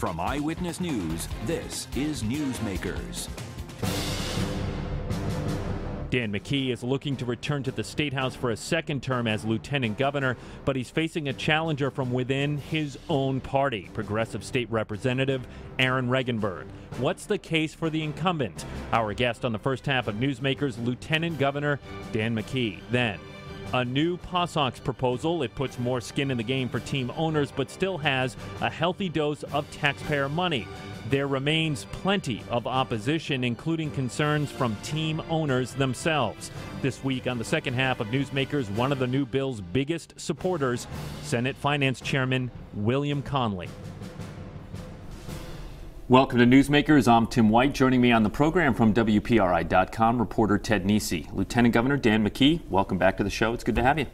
From Eyewitness News, this is Newsmakers. Dan McKee is looking to return to the State House for a second term as lieutenant governor, but he's facing a challenger from within his own party, Progressive State Representative Aaron Regenberg. What's the case for the incumbent? Our guest on the first half of Newsmakers, Lieutenant Governor Dan McKee. Then, a new POSOX proposal. It puts more skin in the game for team owners, but still has a healthy dose of taxpayer money. There remains plenty of opposition, including concerns from team owners themselves. This week on the second half of Newsmakers, one of the new bill's biggest supporters, Senate Finance Chairman William Conley. Welcome to Newsmakers. I'm Tim White. Joining me on the program from WPRI.com, reporter Ted Nesi. Lieutenant Governor Dan McKee, welcome back to the show. It's good to have you.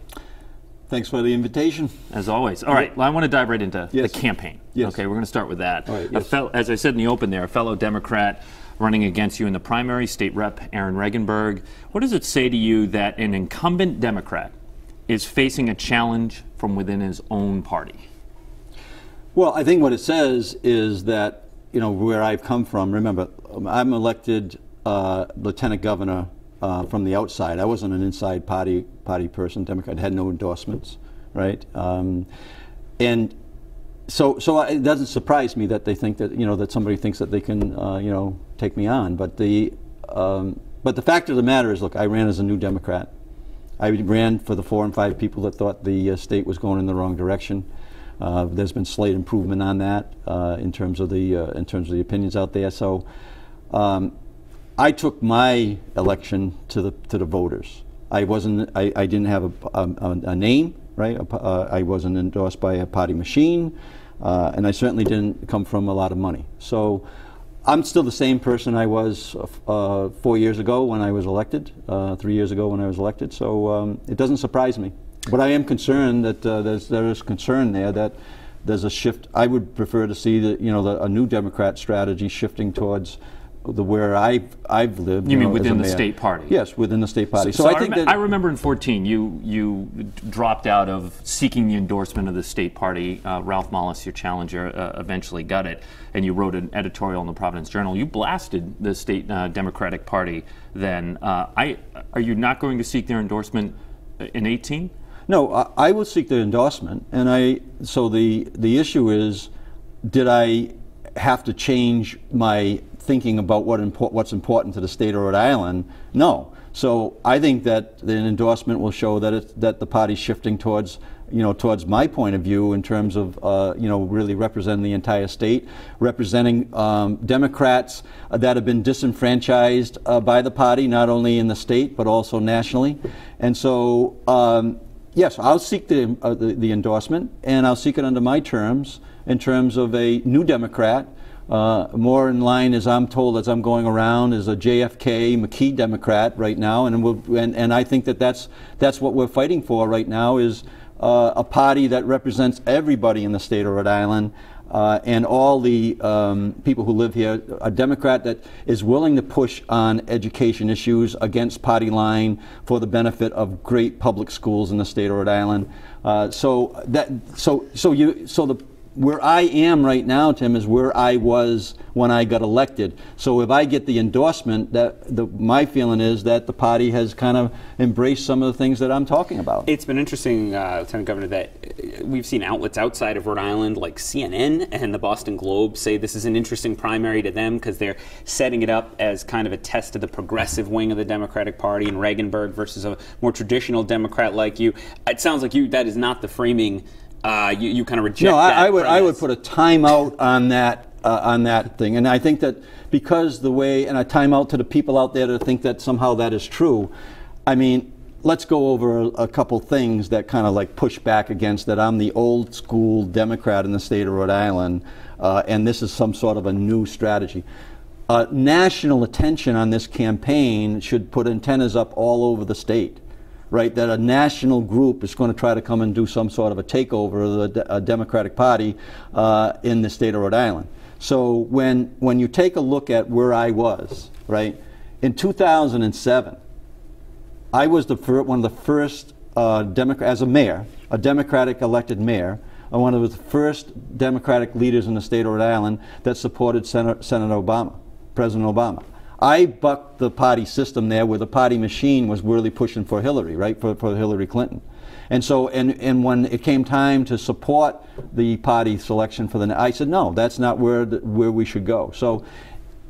Thanks for the invitation. As always. All right, well, I want to dive right into the campaign. Yes. Okay, we're going to start with that. All right, yes. As I said in the open there, a fellow Democrat running against you in the primary, State Rep Aaron Regenberg. What does it say to you that an incumbent Democrat is facing a challenge from within his own party? Well, I think what it says is that, you know, where I've come from, remember, I'm elected lieutenant governor from the outside. I wasn't an inside party person, Democrat, had no endorsements, right? And so it doesn't surprise me that they think that, you know, that somebody thinks that they can, you know, take me on. But the fact of the matter is, look, I ran as a new Democrat. I ran for the 4 and 5 people that thought the state was going in the wrong direction. There's been slight improvement on that in terms of the opinions out there. So I took my election to the voters. I didn't have a name, right? I wasn't endorsed by a party machine, and I certainly didn't come from a lot of money. So I'm still the same person I was 4 years ago when I was elected, 3 years ago when I was elected. So it doesn't surprise me. But I am concerned that there is concern there that there's a shift. I would prefer to see a new Democrat strategy shifting towards where I've lived. You mean within the state party? Yes, within the state party. So I remember in 2014 you dropped out of seeking the endorsement of the state party. Ralph Mollis, your challenger, eventually got it, and you wrote an editorial in the Providence Journal. You blasted the state Democratic Party then. Are you not going to seek their endorsement in 2018? No, I will seek their endorsement, and so the issue is, did I have to change my thinking about what's important to the state of Rhode Island? No. So I think that the endorsement will show that the party's shifting towards my point of view in terms of really representing the entire state, representing Democrats that have been disenfranchised by the party, not only in the state but also nationally, and so. Yes, I'll seek the endorsement, and I'll seek it under my terms, in terms of a new Democrat, more in line, as I'm told, as I'm going around, as a JFK, McKee Democrat right now, and I think that's what we're fighting for right now, is a party that represents everybody in the state of Rhode Island, and all the people who live here, a Democrat that is willing to push on education issues against party line for the benefit of great public schools in the state of Rhode Island. Where I am right now, Tim, is where I was when I got elected. So if I get the endorsement, my feeling is that the party has kind of embraced some of the things that I'm talking about. It's been interesting, Lieutenant Governor, that we've seen outlets outside of Rhode Island like CNN and the Boston Globe say this is an interesting primary to them because they're setting it up as kind of a test of the progressive wing of the Democratic Party and Regenberg versus a more traditional Democrat like you. It sounds like that is not the framing. You kind of reject that. No, I would put a timeout on that thing, and I think that because the way, and a timeout to the people out there that think that somehow that is true. I mean, let's go over a couple things that kind of like push back against that. I'm the old school Democrat in the state of Rhode Island, and this is some sort of a new strategy. National attention on this campaign should put antennas up all over the state. Right, that a national group is going to try to come and do some sort of a takeover of the Democratic Party in the state of Rhode Island. So when you take a look at where I was, right, in 2007, I was one of the first as a mayor, a Democratic elected mayor, one of the first Democratic leaders in the state of Rhode Island that supported Senator Obama, President Obama. I bucked the party system there where the party machine was really pushing for Hillary, right, for Hillary Clinton. And so, and when it came time to support the party selection for I said, no, that's not where we should go. So,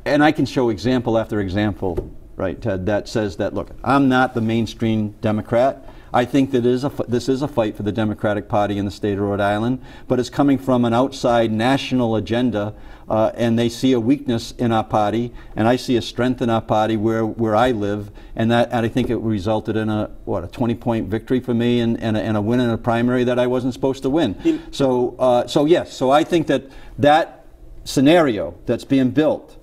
and I can show example after example, right, Ted, that says that, look, I'm not the mainstream Democrat. I think that this is a fight for the Democratic Party in the state of Rhode Island, but it's coming from an outside national agenda, and they see a weakness in our party, and I see a strength in our party where I live, and I think it resulted in a 20-point victory for me and a win in a primary that I wasn't supposed to win. So yes, so I think that scenario that's being built,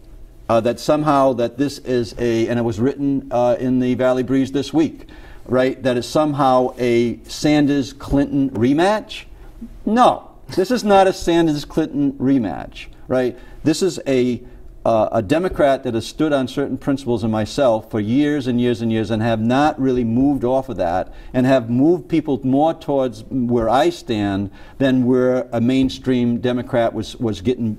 that somehow that this is and it was written in the Valley Breeze this week, right, that is somehow a Sanders-Clinton rematch. No, this is not a Sanders-Clinton rematch, right? This is a Democrat that has stood on certain principles in myself for years and years and years and have not really moved off of that and have moved people more towards where I stand than where a mainstream Democrat was getting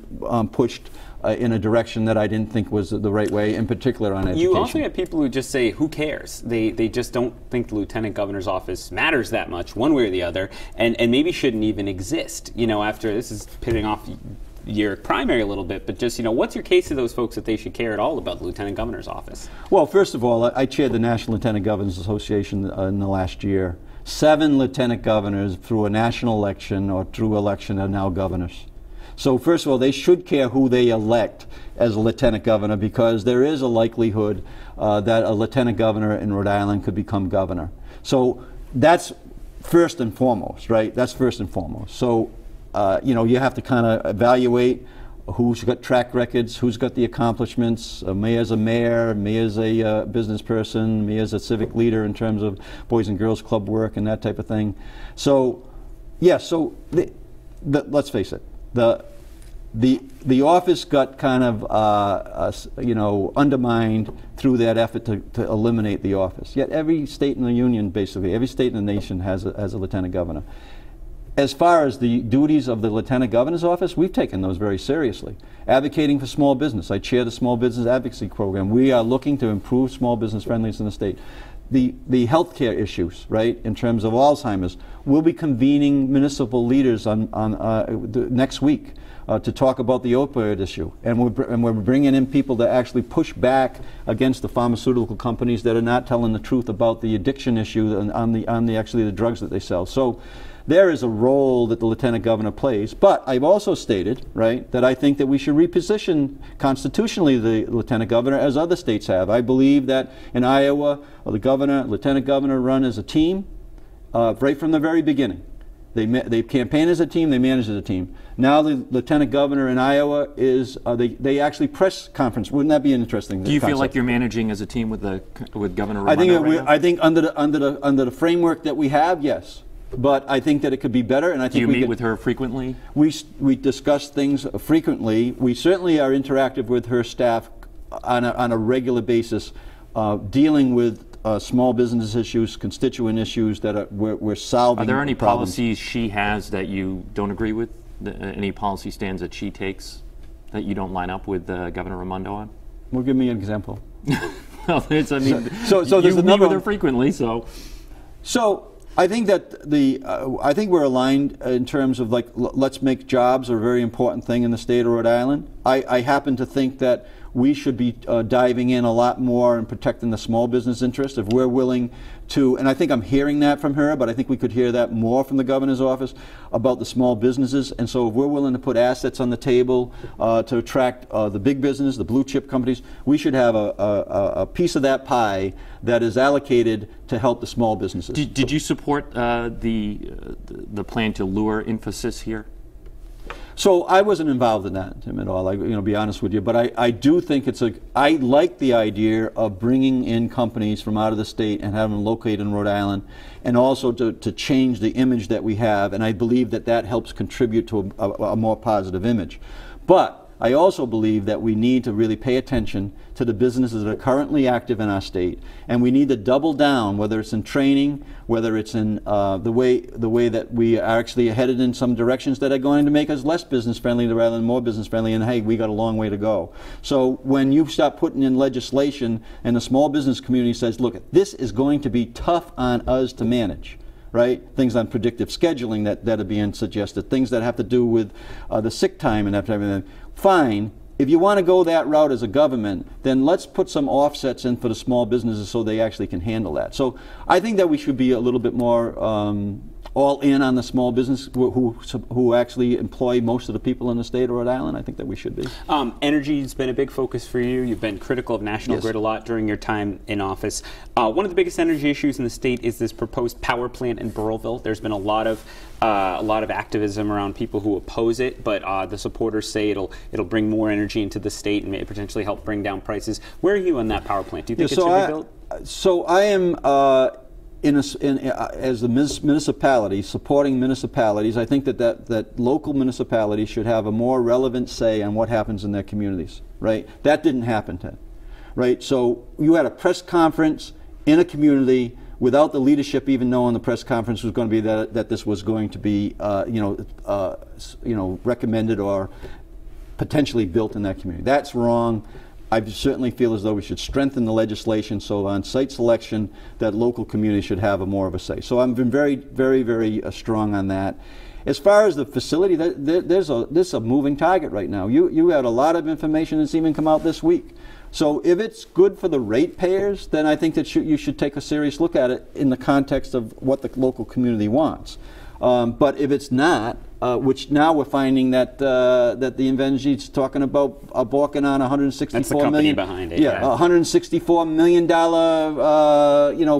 pushed in a direction that I didn't think was the right way, in particular on education. You also get people who just say, who cares? They just don't think the lieutenant governor's office matters that much, one way or the other, and maybe shouldn't even exist. You know, after this is pitting off your primary a little bit, but just, what's your case to those folks that they should care at all about the lieutenant governor's office? Well, first of all, I chaired the National Lieutenant Governors Association in the last year. 7 lieutenant governors through a national election or through election are now governors. So first of all, they should care who they elect as a lieutenant governor, because there is a likelihood that a lieutenant governor in Rhode Island could become governor. So that's first and foremost, right? That's first and foremost. So, you have to kind of evaluate who's got track records, who's got the accomplishments, me as a mayor, me as a business person, me as a civic leader in terms of Boys and Girls Club work and that type of thing. So, yeah, so let's face it. The office got kind of undermined through that effort to eliminate the office. Yet every state in the union, basically, every state in the nation has a lieutenant governor. As far as the duties of the lieutenant governor's office, we've taken those very seriously. Advocating for small business. I chair the small business advocacy program. We are looking to improve small business friendliness in the state. The healthcare issues, right, in terms of Alzheimer's, we'll be convening municipal leaders on next week to talk about the opioid issue, and we're bringing in people to actually push back against the pharmaceutical companies that are not telling the truth about the addiction issue on the drugs that they sell. So there is a role that the lieutenant governor plays, but I've also stated, right, that I think that we should reposition constitutionally the lieutenant governor as other states have. I believe that in Iowa, the governor, lieutenant governor run as a team right from the very beginning. They campaign as a team, they manage as a team. Now the lieutenant governor in Iowa is, they actually press conference. Wouldn't that be an interesting Do you concept? Feel like you're managing as a team with Governor Raimondo I think under the framework that we have, yes. But I think that it could be better, and I think Do you meet with her frequently? We discuss things frequently. We certainly are interactive with her staff on a regular basis, dealing with small business issues, constituent issues that we're solving. Are there any problems. policies she has that you don't agree with? Any policy stands that she takes that you don't line up with Governor Raimondo on? Well, give me an example. Well, so there's you meet with her frequently, so. So I think that I think we're aligned in terms of let's make jobs a very important thing in the state of Rhode Island. I happen to think that we should be diving in a lot more and protecting the small business interest if we're willing to, and I think I'm hearing that from her, but I think we could hear that more from the governor's office about the small businesses. And so if we're willing to put assets on the table to attract the big business, the blue chip companies, we should have a piece of that pie that is allocated to help the small businesses. Did you support the plan to lure emphasis here? So I wasn't involved in that, Tim, at all. Be honest with you. But I do think I like the idea of bringing in companies from out of the state and having them located in Rhode Island, and also to change the image that we have. And I believe that helps contribute to a more positive image. But I also believe that we need to really pay attention to the businesses that are currently active in our state, and we need to double down, whether it's in training, whether it's in the way that we are actually headed in some directions that are going to make us less business friendly rather than more business friendly, and hey, we got a long way to go. So when you start putting in legislation and the small business community says, look, this is going to be tough on us to manage, right? Things on predictive scheduling that are being suggested, things that have to do with the sick time and that type of thing. Fine. If you want to go that route as a government, then let's put some offsets in for the small businesses so they actually can handle that. So I think that we should be a little bit more all in on the small business who actually employ most of the people in the state of Rhode Island. I think that we should be. Energy's been a big focus for you. You've been critical of National Grid a lot during your time in office. One of the biggest energy issues in the state is this proposed power plant in Burrillville. There's been a lot of activism around people who oppose it, but the supporters say it'll bring more energy into the state and may potentially help bring down prices. Where are you on that power plant? Do you think it should be built? So I am as the municipality, supporting municipalities. I think that local municipalities should have a more relevant say on what happens in their communities, right? That didn't happen then, right? So you had a press conference in a community without the leadership even knowing the press conference was going to be that this was going to be recommended or potentially built in that community. That's wrong. I certainly feel as though we should strengthen the legislation so on site selection that local communities should have more of a say. So I've been very, very, very strong on that. As far as the facility, there's a moving target right now. You had a lot of information that's even come out this week. So if it's good for the ratepayers, then I think that you should take a serious look at it in the context of what the local community wants. But if it's not, which now we're finding that the Invenji's talking about balking on $164 That's the company behind it. Yeah, $164 million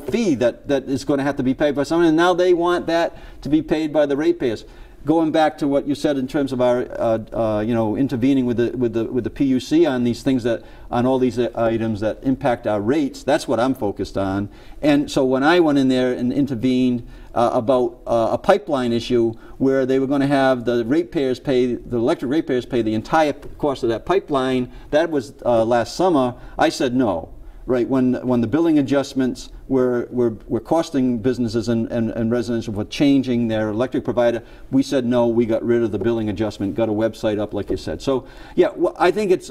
fee that is going to have to be paid by someone, and now they want that to be paid by the ratepayers. Going back to what you said in terms of our intervening with the PUC on these things on all these items that impact our rates, that's what I'm focused on. And so when I went in there and intervened about a pipeline issue where they were going to have the electric ratepayers pay the entire cost of that pipeline, that was last summer, I said no. Right, when the billing adjustments were costing businesses and residents were changing their electric provider, we said no, we got rid of the billing adjustment, got a website up like you said. So yeah, well, I think it's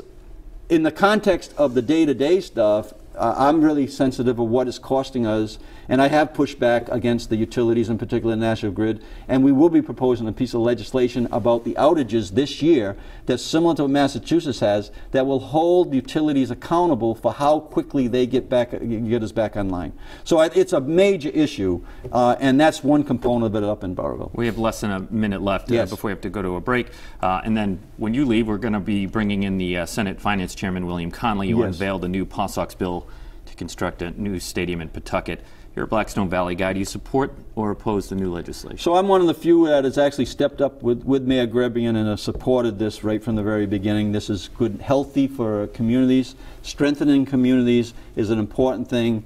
in the context of the day-to-day stuff, I'm really sensitive of what it's costing us, and I have pushed back against the utilities, in particular National Grid, and we will be proposing a piece of legislation about the outages this year that's similar to what Massachusetts has, that will hold utilities accountable for how quickly they get us back online. So it's a major issue, and that's one component of it up in Burrillville. We have less than a minute left before we have to go to a break, and then when you leave, we're going to be bringing in the Senate Finance Chairman William Conley, who unveiled a new PawSox bill to construct a new stadium in Pawtucket. You're a Blackstone Valley guy. Do you support or oppose the new legislation? So I'm one of the few that has actually stepped up with Mayor Grebian and has supported this right from the very beginning. This is good, healthy for communities. Strengthening communities is an important thing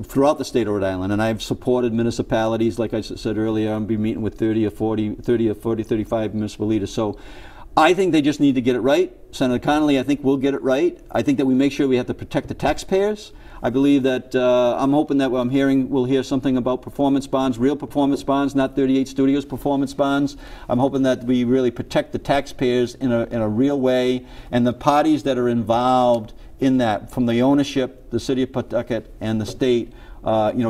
throughout the state of Rhode Island, and I've supported municipalities. Like I said earlier, I'll be meeting with 35 municipal leaders. So I think they just need to get it right. Senator Conley, I think, will get it right. I think that we make sure we have to protect the taxpayers. I believe that I'm hoping that we'll hear something about performance bonds, real performance bonds, not 38 Studios performance bonds. I'm hoping that we really protect the taxpayers in a real way, and the parties that are involved in that, from the ownership, the city of Pawtucket, and the state,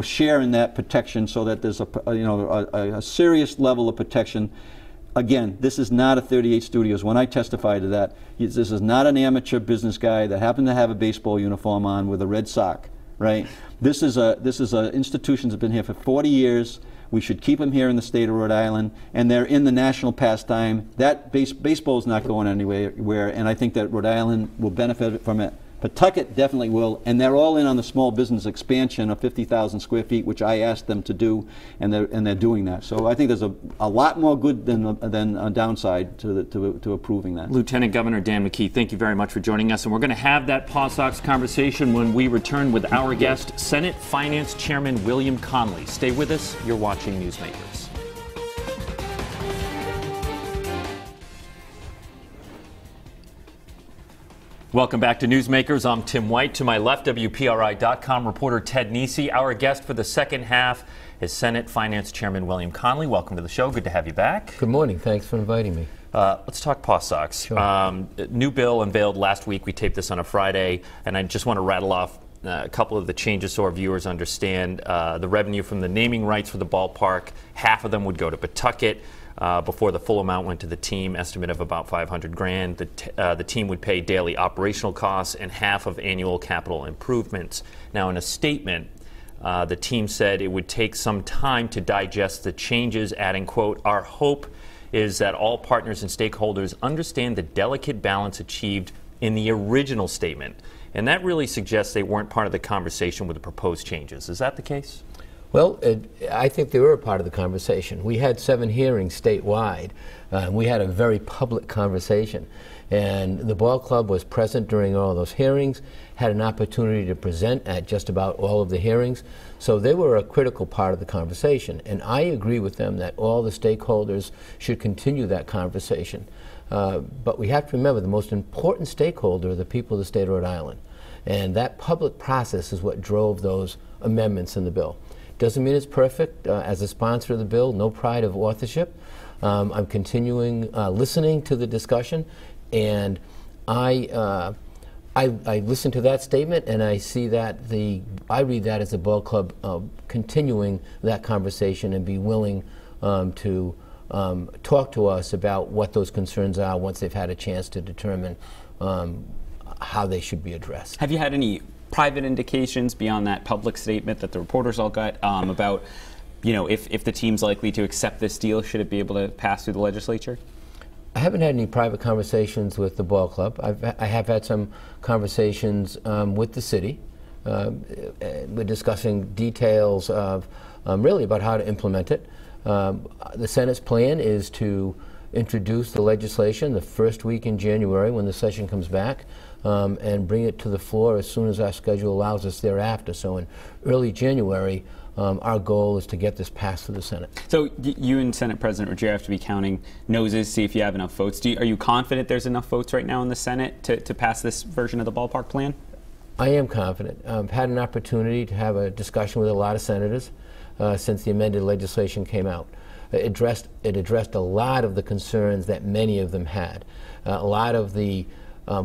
share in that protection, so that there's a serious level of protection. Again, this is not a 38 Studios. When I testify to that, this is not an amateur business guy that happened to have a baseball uniform on with a red sock, right? This is a institution that's been here for 40 years. We should keep them here in the state of Rhode Island, and they're in the national pastime. That baseball is not going anywhere, and I think that Rhode Island will benefit from it. Pawtucket definitely will, and they're all in on the small business expansion of 50,000 square feet, which I asked them to do, and they're doing that. So I think there's a lot more good than a downside to approving that. Lieutenant Governor Dan McKee, thank you very much for joining us, and we're going to have that PawSox conversation when we return with our guest, Senate Finance Chairman William Conley. Stay with us. You're watching Newsmakers. Welcome back to Newsmakers. I'm Tim White. To my left, WPRI.com reporter Ted Nesi. Our guest for the second half is Senate Finance Chairman William Conley. Welcome to the show. Good to have you back. Good morning. Thanks for inviting me. Let's talk paw socks. Sure. New bill unveiled last week. We taped this on a Friday, and I just want to rattle off a couple of the changes so our viewers understand. The revenue from the naming rights for the ballpark, half of them would go to Pawtucket. Before the full amount went to the team, estimate of about $500,000. The team would pay daily operational costs and half of annual capital improvements. Now, in a statement, the team said it would take some time to digest the changes, adding, quote, "Our hope is that all partners and stakeholders understand the delicate balance achieved in the original statement." And that really suggests they weren't part of the conversation with the proposed changes. Is that the case? Well, I think they were a part of the conversation. We had 7 hearings statewide. We had a very public conversation. And the ball club was present during all those hearings, had an opportunity to present at just about all of the hearings. So they were a critical part of the conversation. And I agree with them that all the stakeholders should continue that conversation. But we have to remember the most important stakeholder are the people of the state of Rhode Island. And that public process is what drove those amendments in the bill. Doesn't mean it's perfect. As a sponsor of the bill, no pride of authorship. I'm continuing listening to the discussion, and I listen to that statement, and I see that I read that as the ball club continuing that conversation and be willing to talk to us about what those concerns are once they've had a chance to determine how they should be addressed. Have you had any private indications beyond that public statement that the reporters all got about, if the team's likely to accept this deal, should it be able to pass through the legislature? I haven't had any private conversations with the ball club. I have had some conversations with the city. We're discussing details of really about how to implement it. The Senate's plan is to introduce the legislation the first week in January when the session comes back, and bring it to the floor as soon as our schedule allows us thereafter. So in early January, our goal is to get this passed through the Senate. So you and Senate President Ruggiero have to be counting noses, see if you have enough votes. Are you confident there's enough votes right now in the Senate to pass this version of the ballpark plan? I am confident. I've had an opportunity to have a discussion with a lot of senators since the amended legislation came out. It addressed a lot of the concerns that many of them had. A lot of the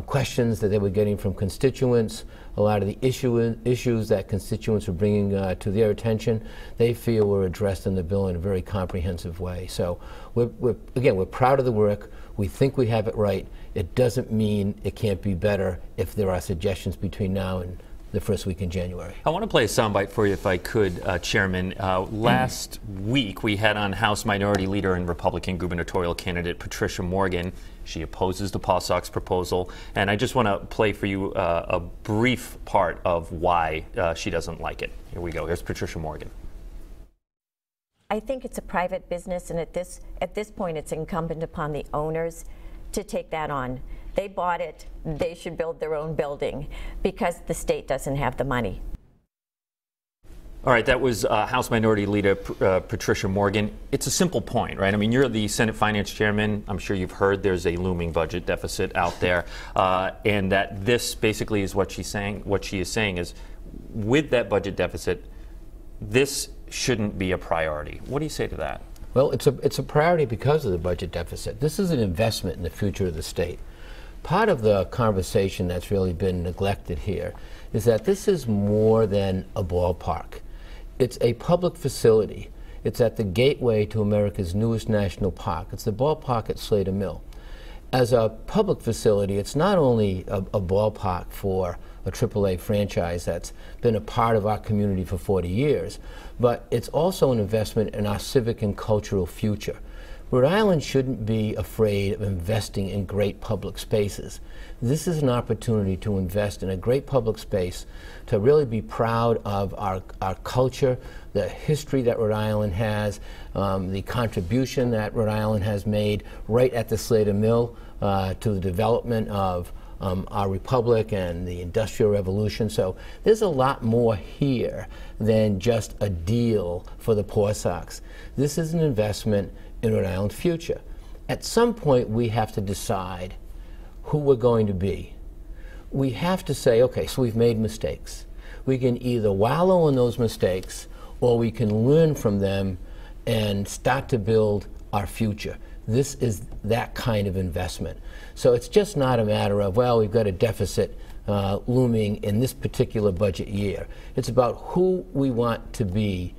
questions that they were getting from constituents, a lot of the issues that constituents were bringing to their attention, they feel were addressed in the bill in a very comprehensive way. So we're proud of the work. We think we have it right. It doesn't mean it can't be better if there are suggestions between now and the first week in January. I want to play a soundbite for you if I could, Chairman. Last week we had on House Minority Leader and Republican gubernatorial candidate Patricia Morgan. She opposes the paw socks proposal, and I just want to play for you a brief part of why she doesn't like it. Here we go. Here's Patricia Morgan. I think it's a private business, and at this point it's incumbent upon the owners to take that on. They bought it, they should build their own building because the state doesn't have the money. All right, that was House Minority Leader Patricia Morgan. It's a simple point, right? I mean, you're the Senate Finance Chairman. I'm sure you've heard there's a looming budget deficit out there, and that this basically is what she's saying. What she is saying is, with that budget deficit, this shouldn't be a priority. What do you say to that? Well, it's a priority because of the budget deficit. This is an investment in the future of the state. Part of the conversation that's really been neglected here is that this is more than a ballpark. It's a public facility. It's at the gateway to America's newest national park. It's the ballpark at Slater Mill. As a public facility, it's not only a ballpark for a AAA franchise that's been a part of our community for 40 years, but it's also an investment in our civic and cultural future. Rhode Island shouldn't be afraid of investing in great public spaces. This is an opportunity to invest in a great public space, to really be proud of our culture, the history that Rhode Island has, the contribution that Rhode Island has made right at the Slater Mill to the development of our republic and the Industrial Revolution. So there's a lot more here than just a deal for the Paw Sox. This is an investment in Rhode Island's future. At some point, we have to decide who we're going to be. we have to say, okay, so we've made mistakes. We can either wallow in those mistakes or we can learn from them and start to build our future. This is that kind of investment. So it's just not a matter of, well, we've got a deficit looming in this particular budget year. It's about who we want to be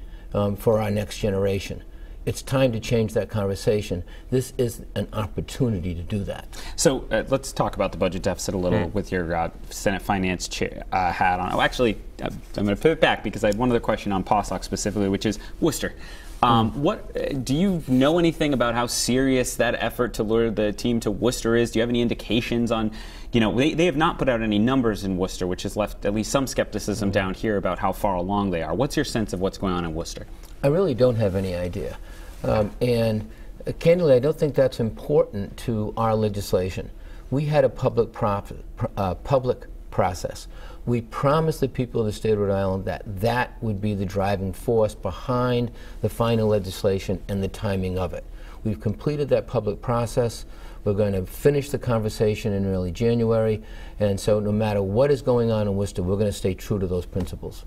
for our next generation. It's time to change that conversation. This is an opportunity to do that. So let's talk about the budget deficit a little with your Senate Finance Chair hat on. Oh, actually, I'm going to pivot back because I had one other question on POSOC specifically, which is Worcester. What do you know anything about how serious that effort to lure the team to Worcester is? Do you have any indications on, they have not put out any numbers in Worcester, which has left at least some skepticism down here about how far along they are. What's your sense of what's going on in Worcester? I really don't have any idea. And candidly, I don't think that's important to our legislation. We had a public process. We promised the people of the state of Rhode Island that that would be the driving force behind the final legislation and the timing of it. We've completed that public process. We're going to finish the conversation in early January. And so no matter what is going on in Worcester, we're going to stay true to those principles.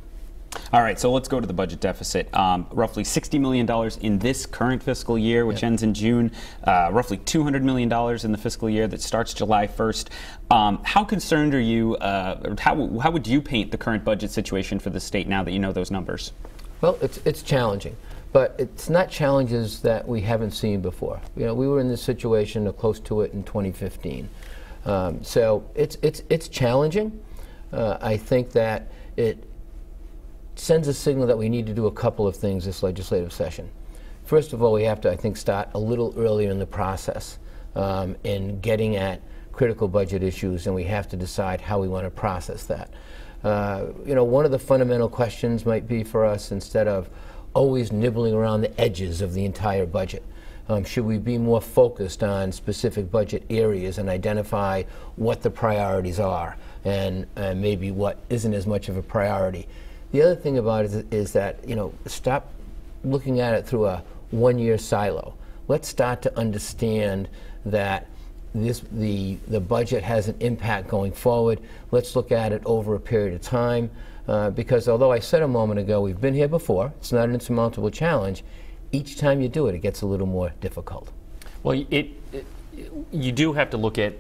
All right, so let's go to the budget deficit. Roughly $60 million in this current fiscal year, which ends in June. Roughly $200 million in the fiscal year that starts July 1st. How concerned are you, or how would you paint the current budget situation for the state now that you know those numbers? Well, it's challenging, but it's not challenges that we haven't seen before. We were in this situation or close to it in 2015. So it's challenging. I think that it sends a signal that we need to do a couple of things this legislative session. First of all, we have to, I think, start a little earlier in the process in getting at critical budget issues, and we have to decide how we want to process that. One of the fundamental questions might be for us, instead of always nibbling around the edges of the entire budget, should we be more focused on specific budget areas and identify what the priorities are and maybe what isn't as much of a priority? The other thing about it is that, stop looking at it through a one-year silo. Let's start to understand that the budget has an impact going forward. Let's look at it over a period of time, because although I said a moment ago we've been here before, it's not an insurmountable challenge. Each time you do it, it gets a little more difficult. Well, you do have to look at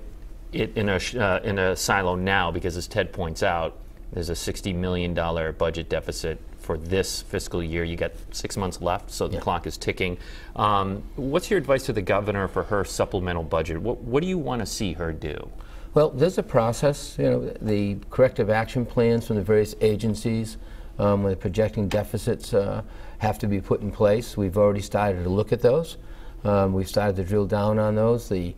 it in a silo now, because as Ted points out, there's a $60 million budget deficit for this fiscal year. You got 6 months left, so the clock is ticking. What's your advice to the governor for her supplemental budget? What do you want to see her do? Well, there's a process. The corrective action plans from the various agencies when they're projecting deficits have to be put in place. We've already started to look at those. We've started to drill down on those. The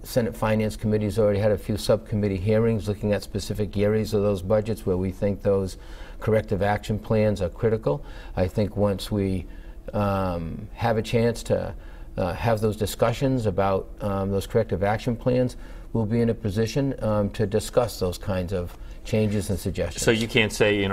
Senate Finance Committee has already had a few subcommittee hearings looking at specific areas of those budgets where we think those corrective action plans are critical. I think once we have a chance to have those discussions about those corrective action plans, we'll be in a position to discuss those kinds of changes and suggestions. So you can't say,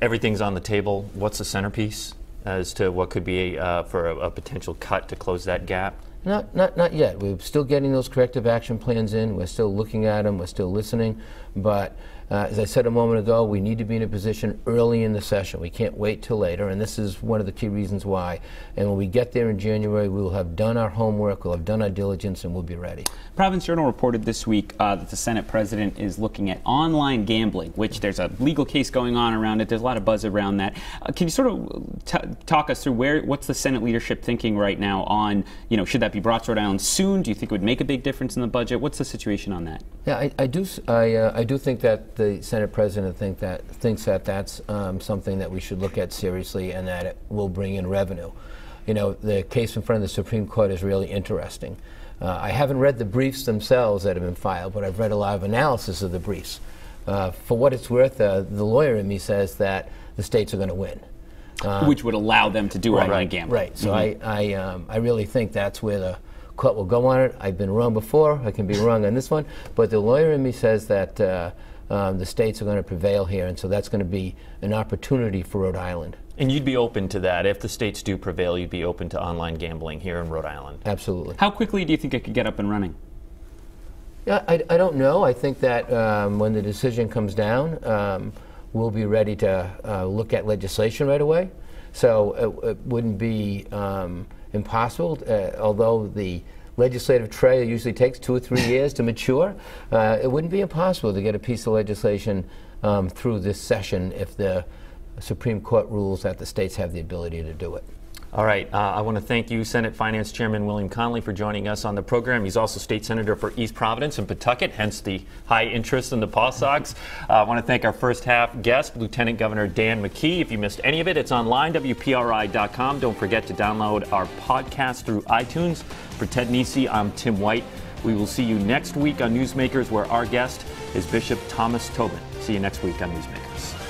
everything's on the table. What's the centerpiece as to what could be for a potential cut to close that gap? Not yet. We're still getting those corrective action plans in. We're still looking at them. We're still listening. But as I said a moment ago, we need to be in a position early in the session. We can't wait till later, and this is one of the key reasons why. And when we get there in January, we will have done our homework, we'll have done our diligence, and we'll be ready. Providence Journal reported this week that the Senate president is looking at online gambling, which there's a legal case going on around it. There's a lot of buzz around that. Can you sort of talk us through what's the Senate leadership thinking right now on, should that be brought to Rhode Island soon? Do you think it would make a big difference in the budget? What's the situation on that? Yeah, I do think that the Senate president thinks that that's something that we should look at seriously and that it will bring in revenue. The case in front of the Supreme Court is really interesting. I haven't read the briefs themselves that have been filed, but I've read a lot of analysis of the briefs. For what it's worth, the lawyer in me says that the states are going to win. Which would allow them to do online gambling. Right. So I really think that's where the court will go on it. I've been wrong before. I can be wrong on this one. But the lawyer in me says that the states are going to prevail here, and so that's going to be an opportunity for Rhode Island. And you'd be open to that. If the states do prevail, you'd be open to online gambling here in Rhode Island? Absolutely. How quickly do you think it could get up and running? Yeah, I don't know. I think that when the decision comes down, we'll be ready to look at legislation right away. So it wouldn't be impossible, although the legislative trail usually takes 2 or 3 years to mature. It wouldn't be impossible to get a piece of legislation through this session if the Supreme Court rules that the states have the ability to do it. All right. I want to thank you, Senate Finance Chairman William Conley, for joining us on the program. He's also state senator for East Providence and Pawtucket, hence the high interest in the Paw Sox. I want to thank our first half guest, Lieutenant Governor Dan McKee. If you missed any of it, it's online, WPRI.com. Don't forget to download our podcast through iTunes. For Ted Nesi, I'm Tim White. We will see you next week on Newsmakers, where our guest is Bishop Thomas Tobin. See you next week on Newsmakers.